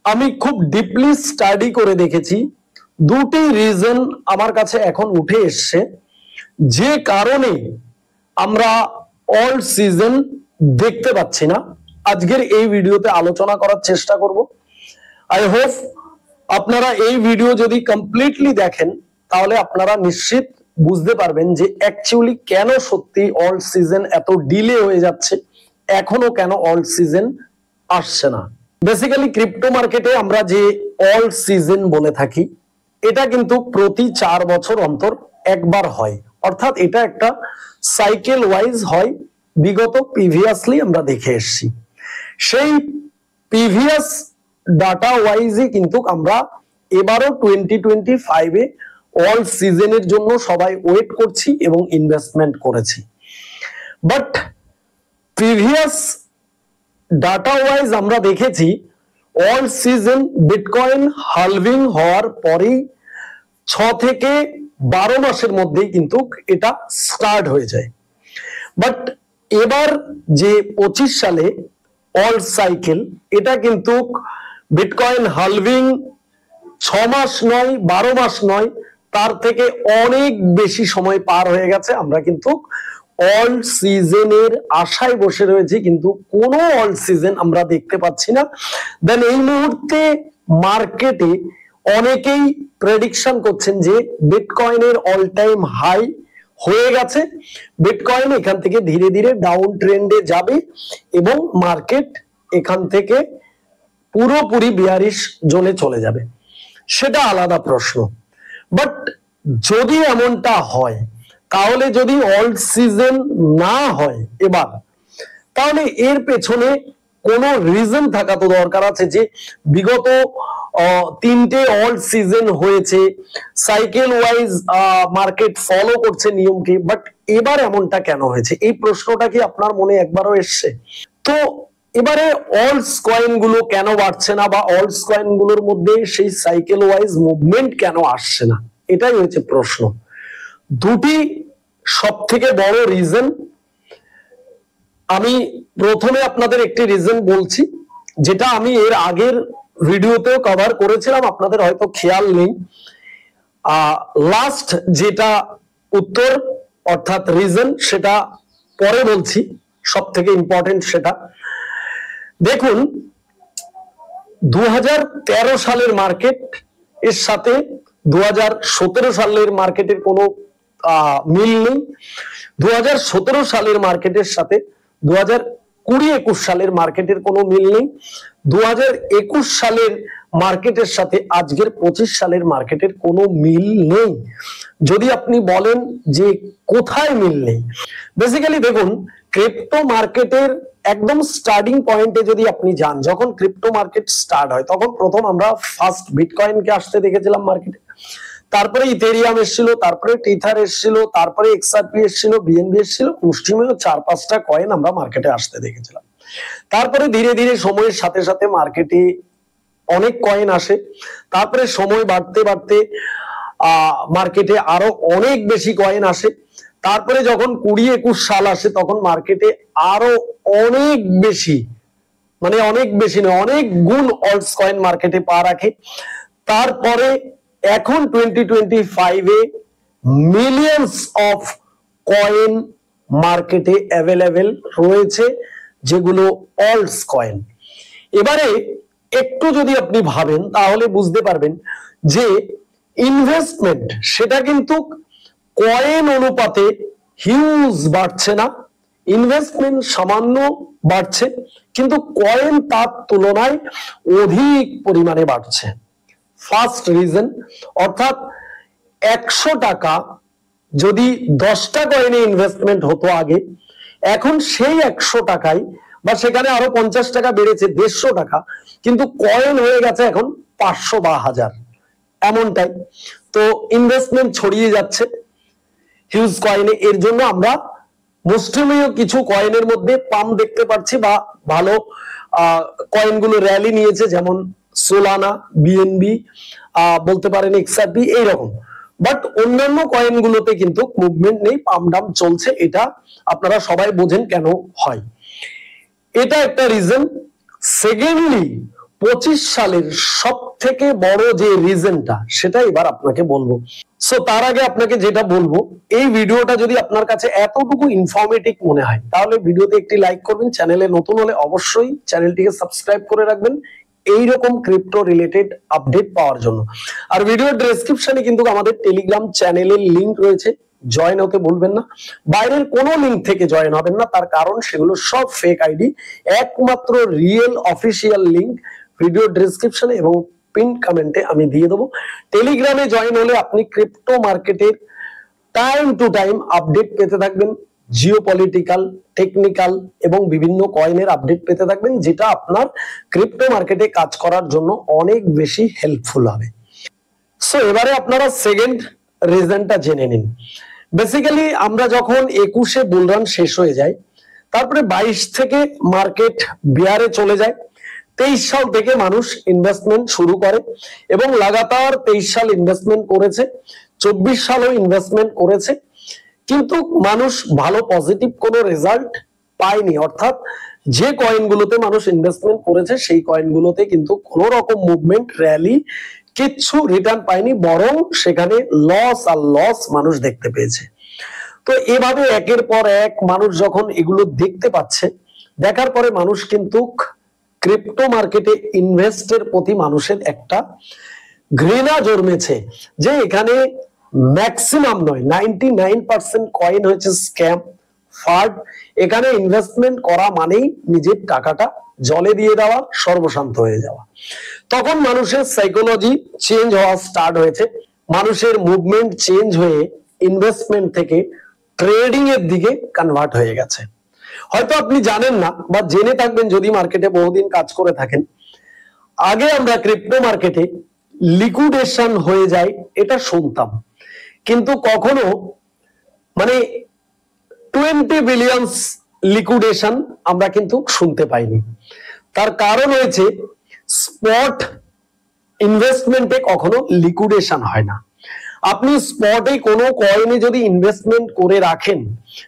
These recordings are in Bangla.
আমি খুব ডিপলি স্টাডি করে দেখেছি, দুটি রিজন আমার কাছে এখন উঠে এসছে যে কারণে আমরা অল সিজন দেখতে পাচ্ছি না। আজকের এই ভিডিওতে আলোচনা করার চেষ্টা করব। আই হোপ আপনারা এই ভিডিও যদি কমপ্লিটলি দেখেন তাহলে আপনারা নিশ্চিত বুঝতে পারবেন যে অ্যাকচুয়ালি কেন সত্যি অল সিজন এত ডিলে হয়ে যাচ্ছে, এখনো কেন অল সিজন আসছে না। বেসিক্যালি ক্রিপ্টো মার্কেটে আমরা যে অল সিজন বলে থাকি এটা কিন্তু প্রতি 4 বছর অন্তর একবার হয়, অর্থাৎ এটা একটা সাইকেল ওয়াইজ হয়। বিগত প্রিভিয়াসলি আমরা দেখে এসেছি, সেই প্রিভিয়াস ডাটা ওয়াইজই কিন্তু আমরা এবারও 2025-এ অল সিজনের জন্য সবাই ওয়েট করছি এবং ইনভেস্টমেন্ট করেছি। বাট প্রিভিয়াস ডাটা ওয়াইজ আমরা দেখেছি অল সিজন বিটকয়েন হালভিং হওয়ার পরেই 6 থেকে 12 মাসের মধ্যেই কিন্তু এটা স্টার্ট হয়ে যায়। বাট এবার যে 25 সালে অল সাইকেল, এটা কিন্তু বিটকয়েন হালভিং 6 মাস নয়, 12 মাস নয়, তার থেকে অনেক বেশি সময় পার হয়ে গেছে। আমরা কিন্তু অল সিজনের আশায় বসে রয়েছি, কিন্তু কোনো অল সিজন আমরা দেখতে পাচ্ছি না। দেন এই মুহূর্তে মার্কেটে অনেকেই প্রেডিকশন করছেন যে বিটকয়েনের অল টাইম হাই হয়ে গেছে, বিটকয়েন এখান থেকে ধীরে ধীরে ডাউন ট্রেন্ডে যাবে এবং মার্কেট এখান থেকে পুরোপুরি বিয়ারিশ জোনে চলে যাবে। সেটা আলাদা প্রশ্ন। বাট যদি এমনটা হয়, তাহলে যদি অল সিজন না হয় এবার, তাহলে এর পেছনে কোন রিজন থাকা তো দরকার আছে যে বিগত 3টে অল সিজন হয়েছে, সাইকেল ওয়াইজ মার্কেট ফলো করছে নিয়মকে, বাট এবার এমনটা কেন হয়েছে? এই প্রশ্নটা কি আপনার মনে একবারও এসছে? তো এবারে অলস কয়েন গুলো কেন বাড়ছে না, বা অলস কয়েন গুলোর মধ্যে সেই সাইকেল ওয়াইজ মুভমেন্ট কেন আসছে না, এটাই হচ্ছে প্রশ্ন। দুটি সব থেকে বড় রিজন। আমি প্রথমে আপনাদের একটি রিজন বলছি, যেটা আমি এর আগের ভিডিওতেও কভার করেছিলাম, আপনাদের হয়তো খেয়াল নেই। লাস্ট যেটা উত্তর অর্থাৎ রিজন, সেটা পরে বলছি, সব থেকে ইম্পর্টেন্ট সেটা। দেখুন 2013 সালের মার্কেট এর সাথে 2017 সালের মার্কেটের কোনো মিল নেই। 2017 সালের মার্কেটের সাথে 2020-21 সালের মার্কেটের কোনো মিল নেই। 2021 সালের মার্কেটের সাথে আজকের 25 সালের মার্কেটের কোনো মিল নেই। যদি আপনি বলেন যে কোথায় মিল নেই, বেসিক্যালি দেখুন ক্রিপ্টো মার্কেটের একদম স্টার্টিং পয়েন্টে যদি আপনি যান, যখন ক্রিপ্টো মার্কেট স্টার্ট হয় তখন প্রথম আমরা ফার্স্ট বিটকয়েনকে আসতে দেখেছিলাম মার্কেটে, তারপরে ইথেরিয়াম এসেছিল, তারপরে টিথার এসেছিল, তারপরে এক্সআরপি এসেছিল, বিএনবি এসেছিল, মুষ্টিমেয় 4-5টা কয়েন আমরা মার্কেটে আসতে দেখেছিলাম। তারপরে ধীরে ধীরে সময়ের সাথে সাথে মার্কেটে অনেক কয়েন আসে, তারপরে সময় বাড়তে বাড়তে মার্কেটে আরো অনেক বেশি কয়েন আসে। তারপরে যখন 20-21 সাল আসে তখন মার্কেটে আরো অনেক বেশি, মানে অনেক বেশি নয়, অনেক গুণ অলস কয়েন মার্কেটে পা রাখে। তারপরে এখন 2025-এ মিলিয়ন্স অফ কয়েন মার্কেটে অ্যাভেলেবেল রয়েছে, যেগুলো অলস কয়েন। এবারে একটু যদি আপনি ভাবেন তাহলে বুঝতে পারবেন যে ইনভেস্টমেন্ট সেটা কিন্তু কয়েন অনুপাতে হিউজ বাড়ছে না, ইনভেস্টমেন্ট সামান্য বাড়ছে, কিন্তু কয়েন তার তুলনায় অধিক পরিমাণে বাড়ছে। ফার্স্ট রিজন, অর্থাৎ 100 টাকা যদি 10টা কয়েনে ইনভেস্টমেন্ট হতো আগে, এখন সেই 100 টাকায় বা সেখানে আরো 50 টাকা বেড়েছে 150 টাকা, কিন্তু কয়েন হয়ে গেছে এখন 500 বা 1000, এমনটাই। তো ইনভেস্টমেন্ট ছড়িয়ে যাচ্ছে হিউজ কয়েনে। এর জন্য আমরা মুষ্টিমেয় কিছু কয়েনের মধ্যে পাম্প দেখতে পাচ্ছি, বা ভালো কয়েনগুলো র্যালি নিয়েছে, যেমন সোলানা, বিএনবি, বলতে পারেন এক্সআরপি, এইরকম। বাট অন্যান্য কয়েনগুলোতে কিন্তু মুভমেন্ট নেই, পাম্প ডাম্প চলছে। এটা আপনারা সবাই বোঝেন কেন হয়, এটা একটা রিজন। সেকেন্ডলি 25 সালের সব থেকে বড় যে রিজনটা সেটা এবার আপনাকে বলবো। সো তার আগে আপনাকে যেটা বলবো, এই ভিডিওটা যদি আপনার কাছে এতটুকু ইনফরমেটিভ মনে হয় তাহলে ভিডিওতে একটি লাইক করবেন, চ্যানেলে নতুন হলে অবশ্যই চ্যানেলটিকে সাবস্ক্রাইব করে রাখবেন এইরকম ক্রিপ্টো রিলেটেড আপডেট পাওয়ার জন্য। আর ভিডিওর ডেসক্রিপশনে কিন্তু আমাদের টেলিগ্রাম চ্যানেলের লিংক রয়েছে, জয়েন হতে ভুলবেন না। বাইরের কোনো লিংক থেকে জয়েন হবেন না, তার কারণ সেগুলো সব ফেক আইডি। একমাত্র রিয়েল অফিসিয়াল লিংক ভিডিও ডেসক্রিপশনে এবং পিন কমেন্টে আমি দিয়ে দেবো। টেলিগ্রামে জয়েন হলে আপনি ক্রিপ্টো মার্কেটের টাইম টু টাইম আপডেট পেতে থাকবেন, জিওপলিটিক্যাল, টেকনিক্যাল এবং বিভিন্ন কয়েনের আপডেট পেতে থাকবেন, যেটা আপনার ক্রিপ্টো মার্কেটে কাজ করার জন্য অনেক বেশি হেল্পফুল হবে। সো এবারে আপনারা সেকেন্ড রিজনটা জেনে নিন। বেসিক্যালি আমরা যখন 21-এ বুল রান শেষ হয়ে যায়, তারপরে 22 থেকে মার্কেট বিয়ারে চলে যায়, 23 সাল থেকে মানুষ ইনভেস্টমেন্ট শুরু করে এবং লাগাতার 23 সাল ইনভেস্টমেন্ট করেছে, 24 সালও ইনভেস্টমেন্ট করেছে, কিন্তু মানুষ ভালো পজিটিভ কোনো রেজাল্ট পায়নি। অর্থাৎ যে কয়েনগুলোতে মানুষ ইনভেস্টমেন্ট করেছে সেই কয়েনগুলোতে কিন্তু কোনো রকম মুভমেন্ট, র্যালি, কিচ্ছু রিটার্ন পায়নি, বরং সেখানে লস আর লস মানুষ দেখতে পেয়েছে। তো এভাবে একের পর এক মানুষ যখন এগুলো দেখতে পাচ্ছে, দেখার পরে মানুষ কিন্তু ক্রিপ্টো মার্কেটে ইনভেস্টের প্রতি মানুষের একটা ঘৃণা জন্মেছে, যে এখানে ম্যাক্সিমাম নয় 99% কয়েন হয়েছে স্ক্যাম, ফ্রড। এখানে ইনভেস্টমেন্ট করা মানেই নিজের টাকাটা জলে দিয়ে দেওয়া, সর্বশান্ত হয়ে যাওয়া। তখন মানুষের সাইকোলজি চেঞ্জ হওয়া স্টার্ট হয়েছে, মানুষের মুভমেন্ট চেঞ্জ হয়ে ইনভেস্টমেন্ট থেকে ট্রেডিং এর দিকে কনভার্ট হয়ে গেছে। হয়তো আপনি জানেন না বা জেনে থাকবেন যদি মার্কেটে বহুদিন কাজ করে থাকেন, আগে আমরা ক্রিপ্টো মার্কেটে লিকুইডেশন হয়ে যায় এটা শুনতাম, কিন্তু কখনো মানে 20 বিলিয়নস লিকুইডেশন আমরা কিন্তু শুনতে পাইনি। তার কারণ হয়েছে স্পট ইনভেস্টমেন্টে কখনো লিকুইডেশন হয় না। আপনি স্পটে কোনো কয়েনে যদি ইনভেস্টমেন্ট করে রাখেন,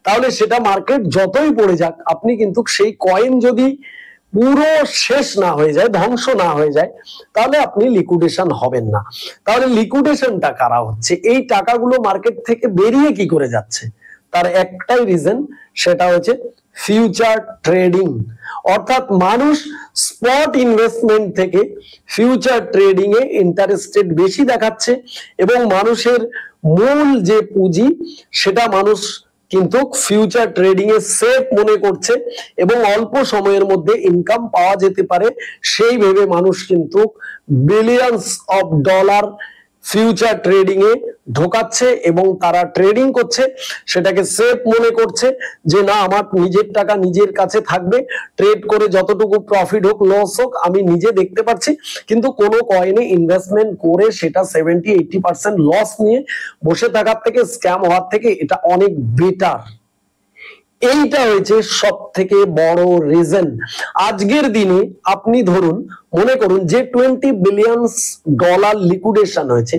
তাহলে সেটা মার্কেট যতই পড়ে যাক, আপনি কিন্তু সেই কয়েন যদি পুরো শেষ না হয়ে যায়, ধ্বংস না হয়ে যায়, তাহলে আপনি লিকুইডেশন হবেন না। তাহলে লিকুইডেশনটা কারা হচ্ছে? এই টাকাগুলো মার্কেট থেকে বেরিয়ে কি করে যাচ্ছে? তার একটাই রিজন, সেটা হচ্ছে ফিউচার ট্রেডিং। অর্থাৎ মানুষ স্পট ইনভেস্টমেন্ট থেকে ফিউচার ট্রেডিং এ ইন্টারেস্টেড বেশি দেখাচ্ছে এবং মানুষের মূল যে পুঁজি সেটা মানুষ কিন্তু ফিউচার ট্রেডিং এ সেফ মনে করছে এবং অল্প সময়ের মধ্যে ইনকাম পাওয়া যেতে পারে সেই ভেবে মানুষ কিন্তু billions of dollar future trading এ ঢোকাচ্ছে এবং তারা ট্রেডিং করছে, সেটাকে সেফ মনে করছে যে না, আমার নিজের টাকা নিজের কাছে থাকবে, ট্রেড করে যতটুকু প্রফিট হোক লস হোক আমি নিজে দেখতে পাচ্ছি। কিন্তু কোনো কয়েনে ইনভেস্টমেন্ট করে সেটা 70-80% লস নিয়ে বসে থাকার থেকে, স্ক্যাম হওয়ার থেকে এটা অনেক বেটার। এইটা হয়েছে সব থেকে বড় রিজন। আজকের দিনে আপনি ধরুন, মনে করুন যে 20 বিলিয়ন ডলার লিকুইডেশন হয়েছে,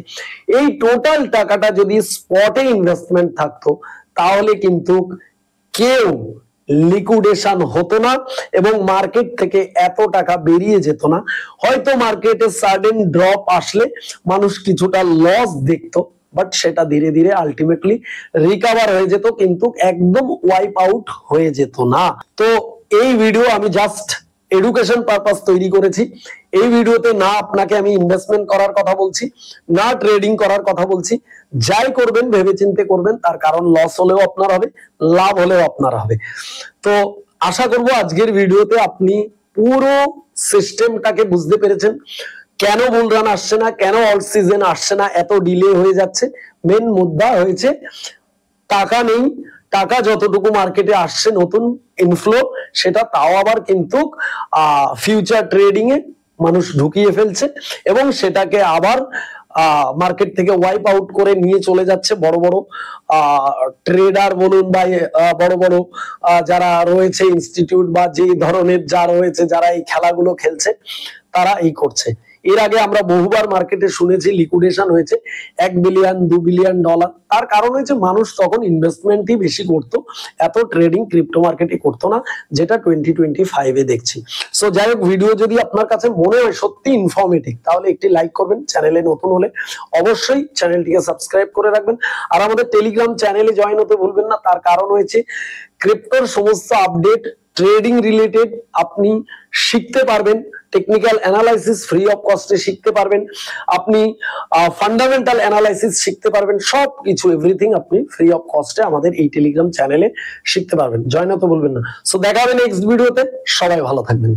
এই টোটাল টাকাটা যদি স্পটে ইনভেস্টমেন্ট থাকতো তাহলে কিন্তু কেউ লিকুইডেশন হতো না এবং মার্কেট থেকে এত টাকা বেরিয়ে যেত না। হয়তো মার্কেটে সাডেন ড্রপ আসলে মানুষ কিছুটা লস দেখতো, বাট সেটা ধীরে ধীরে আলটিমেটলি রিকভার হয়ে যেত, কিন্তু একদম ওয়াইপ আউট হয়ে যেত না। তো এই ভিডিও আমি জাস্ট এডুকেশন পারপাস তৈরি করেছি। এই ভিডিওতে না আপনাকে আমি ইনভেস্টমেন্ট করার কথা বলছি, না ট্রেডিং করার কথা বলছি। যাই করবেন ভেবে চিন্তে করবেন, তার কারণ লস হলেও আপনার হবে, লাভ হলেও আপনার হবে। তো আশা করব আজকের ভিডিওতে আপনি পুরো সিস্টেমটাকে বুঝতে পেরেছেন। কেন বুল রান আসছে না, কেন অল সিজন আসছে না, এত ডিলে হয়ে যাচ্ছে। মেন মুদ্রা হয়েছে টাকা নেই, টাকা যতটুকু মার্কেটে আসছে নতুন ইনফ্লো, সেটা তাও আবার কিন্তু ফিউচার ট্রেডিং এ মানুষ ঢুকিয়ে ফেলছে এবং সেটাকে আবার মার্কেট থেকে ওয়াইপ আউট করে নিয়ে চলে যাচ্ছে বড় বড় ট্রেডার বলুন বা বড় বড় যারা রয়েছে ইনস্টিটিউট বা যে ধরনের যা রয়েছে, যারা এই খেলাগুলো খেলছে, তারা এই করছে। এর আগে আমরা বহুবার মার্কেটে শুনেছি লিকুইডেশন হয়েছে 1 বিলিয়ন 2 বিলিয়ন ডলার। তার কারণ হচ্ছে মানুষ তখন ইনভেস্টমেন্টই বেশি করতো, এত ট্রেডিং ক্রিপ্টো মার্কেটে করতো না, যেটা 2025-এ দেখছি। সো যাই হোক, ভিডিও যদি আপনার কাছে মনে হয় সত্যি ইনফরমেটিভ, তাহলে একটি লাইক করবেন। চ্যানেলে নতুন হলে অবশ্যই চ্যানেলটিকে সাবস্ক্রাইব করে রাখবেন, আর আমাদের টেলিগ্রাম চ্যানেলে জয়েন হতে ভুলবেন না। তার কারণ হয়েছে ক্রিপ্টোর সমস্ত আপডেট, ট্রেডিং রিলেটেড আপনি শিখতে পারবেন, টেকনিক্যাল অ্যানালাইসিস ফ্রি অফ কস্টে শিখতে পারবেন, আপনি ফান্ডামেন্টাল অ্যানালাইসিস শিখতে পারবেন, সবকিছু এভরিথিং আপনি ফ্রি অফ কস্টে আমাদের এই টেলিগ্রাম চ্যানেলে শিখতে পারবেন। জয়েন হতে ভুলবেন না। সো দেখা হবে নেক্সট ভিডিওতে, সবাই ভালো থাকবেন।